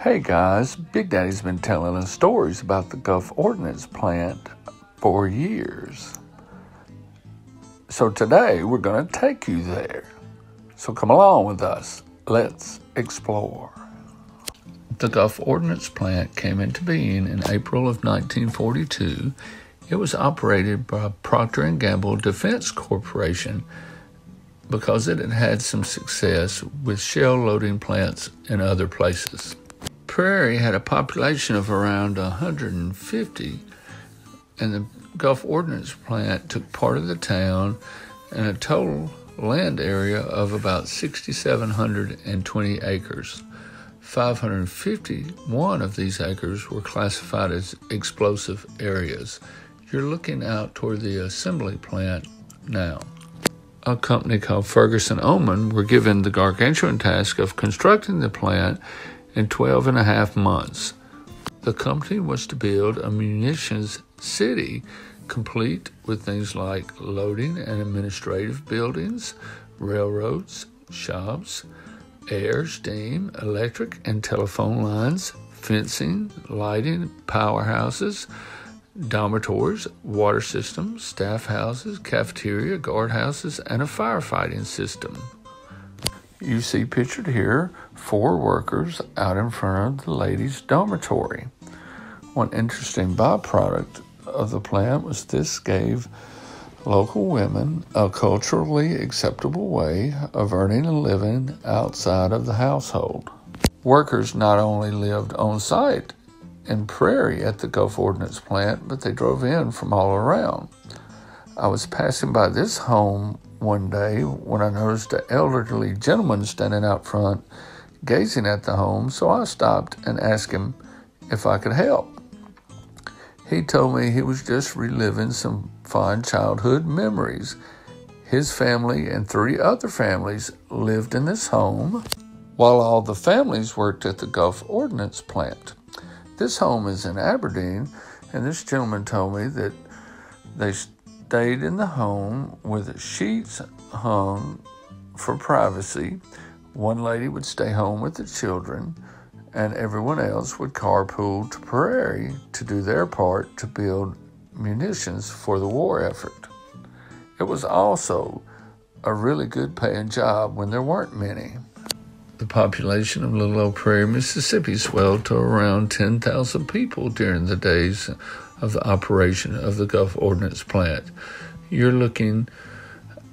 Hey guys, Big Daddy's been telling us stories about the Gulf Ordinance plant for years. So today we're going to take you there. So come along with us. Let's explore. The Gulf Ordinance plant came into being in April of 1942. It was operated by Procter & Gamble Defense Corporation because it had had some success with shell loading plants in other places. Prairie had a population of around 150, and the Gulf Ordinance plant took part of the town and a total land area of about 6,720 acres. 551 of these acres were classified as explosive areas. You're looking out toward the assembly plant now. A company called Ferguson Oman were given the gargantuan task of constructing the plant in 12 and a half months. The company was to build a munitions city, complete with things like loading and administrative buildings, railroads, shops, air, steam, electric and telephone lines, fencing, lighting, powerhouses, dormitories, water systems, staff houses, cafeteria, guardhouses, and a firefighting system. You see pictured here 4 workers out in front of the ladies' dormitory. One interesting byproduct of the plant was this gave local women a culturally acceptable way of earning a living outside of the household. Workers not only lived on site in Prairie at the Gulf Ordinance plant, but they drove in from all around. I was passing by this home one day when I noticed an elderly gentleman standing out front gazing at the home, so I stopped and asked him if I could help. He told me he was just reliving some fond childhood memories. His family and 3 other families lived in this home, while all the families worked at the Gulf Ordinance plant. This home is in Aberdeen, and this gentleman told me that they stayed in the home with sheets hung for privacy. One lady would stay home with the children, and everyone else would carpool to Prairie to do their part to build munitions for the war effort. It was also a really good paying job when there weren't many. The population of little old Prairie, Mississippi swelled to around 10,000 people during the days of the operation of the Gulf Ordinance plant. You're looking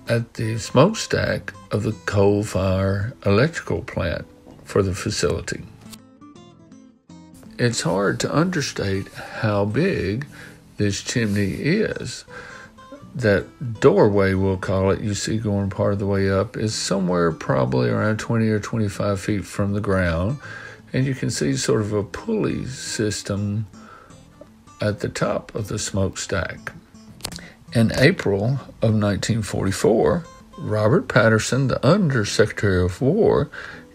at the smokestack of the coal-fired electrical plant for the facility. It's hard to understate how big this chimney is. That doorway, we'll call it, you see going part of the way up, is somewhere probably around 20 or 25 feet from the ground, and you can see sort of a pulley system at the top of the smokestack. In April of 1944, Robert Patterson, the Undersecretary of War,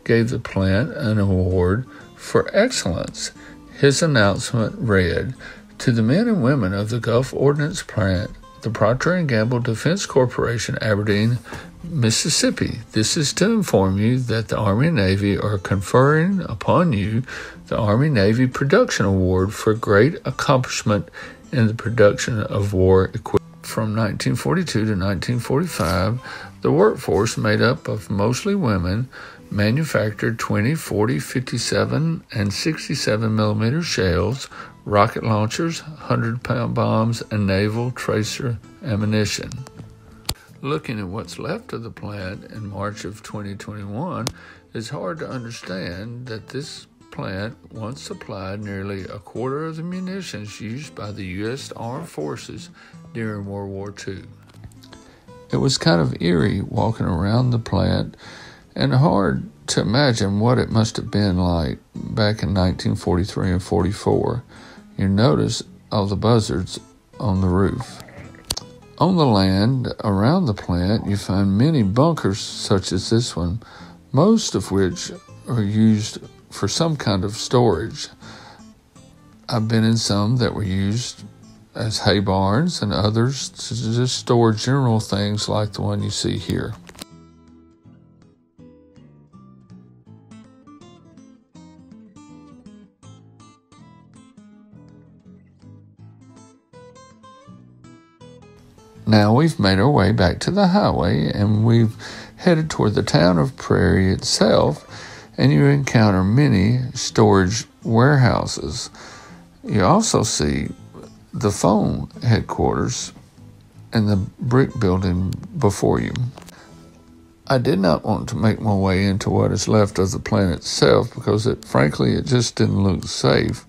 gave the plant an award for excellence. His announcement read, "To the men and women of the Gulf Ordinance plant, the Procter & Gamble Defense Corporation, Aberdeen, Mississippi, this is to inform you that the Army and Navy are conferring upon you the Army-Navy Production Award for great accomplishment in the production of war equipment." From 1942 to 1945, the workforce, made up of mostly women, manufactured 20, 40, 57, and 67 millimeter shells, rocket launchers, 100-pound bombs, and naval tracer ammunition. Looking at what's left of the plant in March of 2021, it's hard to understand that this plant once supplied nearly a quarter of the munitions used by the U.S. Armed Forces during World War II. It was kind of eerie walking around the plant, and hard to imagine what it must have been like back in 1943 and 44. You notice all the buzzards on the roof. On the land around the plant, you find many bunkers such as this one, most of which are used for some kind of storage. I've been in some that were used as hay barns and others to just store general things like the one you see here. Now we've made our way back to the highway, and we've headed toward the town of Prairie itself, and you encounter many storage warehouses. You also see the phone headquarters and the brick building before you. I did not want to make my way into what is left of the plant itself because frankly, it just didn't look safe.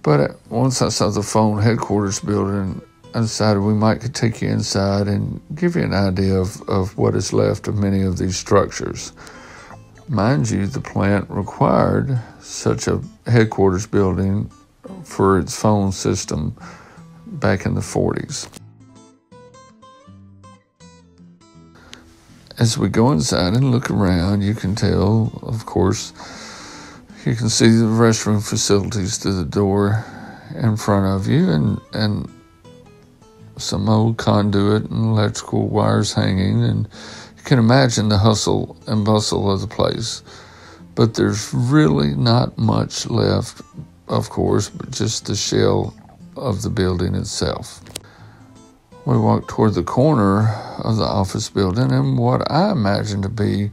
But once I saw the phone headquarters building, I decided we might could take you inside and give you an idea of what is left of many of these structures. Mind you, the plant required such a headquarters building for its phone system back in the 40s. As we go inside and look around, you can tell, of course, you can see the restroom facilities through the door in front of you, and some old conduit and electrical wires hanging, and you can imagine the hustle and bustle of the place. But there's really not much left, of course, but just the shell of the building itself. We walked toward the corner of the office building and what I imagine to be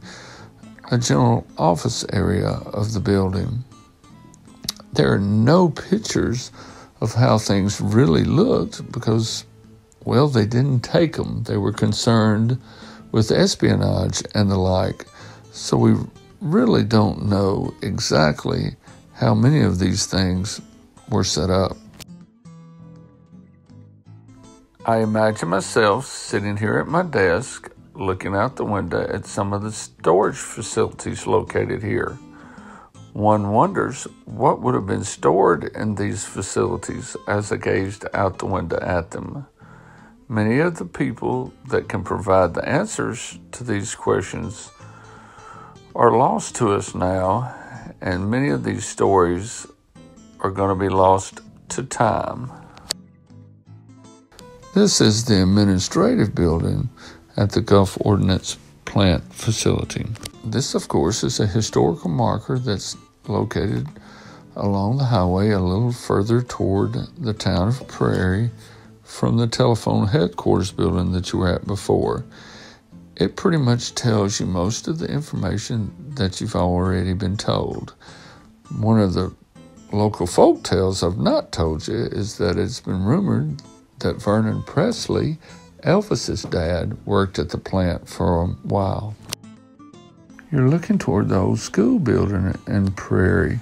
a general office area of the building. There are no pictures of how things really looked because, well, they didn't take them. They were concerned with espionage and the like. So we really don't know exactly how many of these things were set up. I imagine myself sitting here at my desk, looking out the window at some of the storage facilities located here. One wonders what would have been stored in these facilities as I gazed out the window at them. Many of the people that can provide the answers to these questions are lost to us now, and many of these stories are going to be lost to time. This is the administrative building at the Gulf Ordinance plant facility. This, of course, is a historical marker that's located along the highway a little further toward the town of Prairie from the telephone headquarters building that you were at before. It pretty much tells you most of the information that you've already been told. One of the local folk tales I've not told you is that it's been rumored that Vernon Presley, Elvis's dad, worked at the plant for a while. You're looking toward the old school building in Prairie.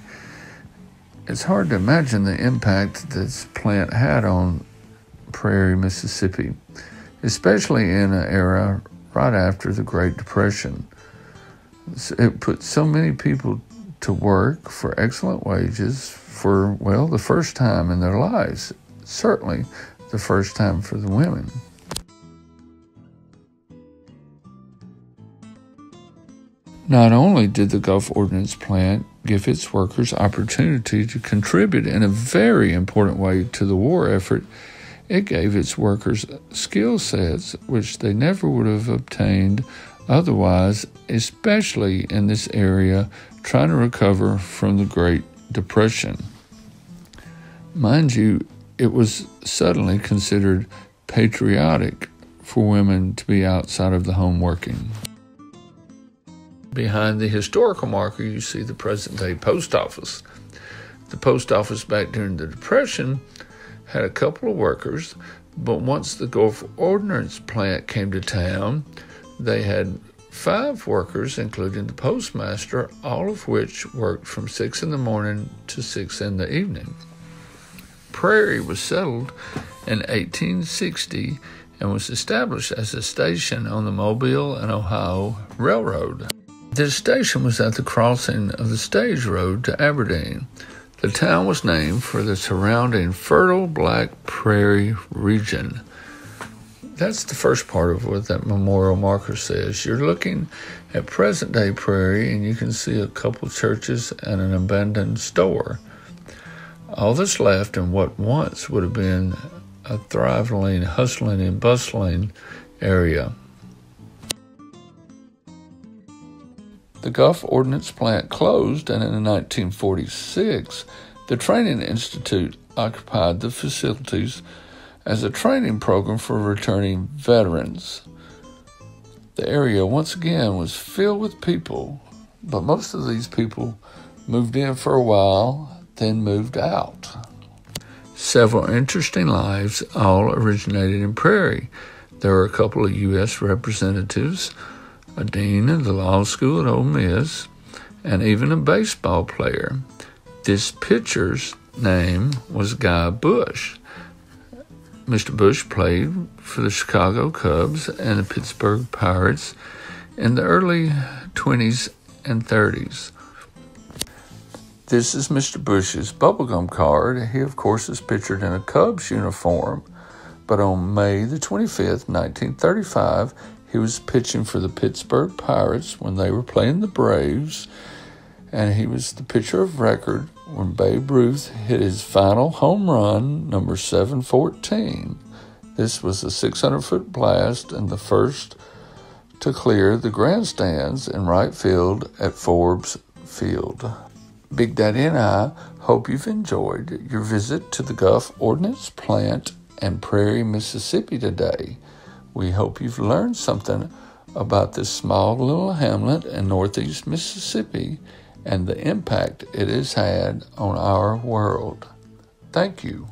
It's hard to imagine the impact this plant had on Prairie, Mississippi, especially in an era right after the Great Depression. It put so many people to work for excellent wages for, well, the first time in their lives, certainly the first time for the women. Not only did the Gulf Ordinance plant give its workers opportunity to contribute in a very important way to the war effort, it gave its workers skill sets which they never would have obtained otherwise, especially in this area trying to recover from the Great Depression. Mind you, it was suddenly considered patriotic for women to be outside of the home working. Behind the historical marker, you see the present-day post office. The post office back during the Depression had a couple of workers, but once the Gulf Ordinance plant came to town, they had 5 workers, including the postmaster, all of which worked from 6 in the morning to 6 in the evening. Prairie was settled in 1860 and was established as a station on the Mobile and Ohio Railroad. This station was at the crossing of the stage road to Aberdeen. The town was named for the surrounding fertile black prairie region. That's the first part of what that memorial marker says. You're looking at present-day Prairie, and you can see a couple churches and an abandoned store. All that's left in what once would have been a thriving, hustling, and bustling area. The Gulf Ordinance plant closed, and in 1946, the Training Institute occupied the facilities as a training program for returning veterans. The area once again was filled with people, but most of these people moved in for a while, then moved out. Several interesting lives all originated in Prairie. There were a couple of U.S. representatives, a dean of the law school at Ole Miss, and even a baseball player. This pitcher's name was Guy Bush. Mr. Bush played for the Chicago Cubs and the Pittsburgh Pirates in the early 20s and 30s. This is Mr. Bush's bubblegum card. He, of course, is pictured in a Cubs uniform, but on May the 25th, 1935, he was pitching for the Pittsburgh Pirates when they were playing the Braves, and he was the pitcher of record when Babe Ruth hit his final home run, number 714. This was a 600-foot blast and the first to clear the grandstands in right field at Forbes Field. Big Daddy and I hope you've enjoyed your visit to the Gulf Ordinance plant and Prairie, Mississippi today. We hope you've learned something about this small little hamlet in northeast Mississippi and the impact it has had on our world. Thank you.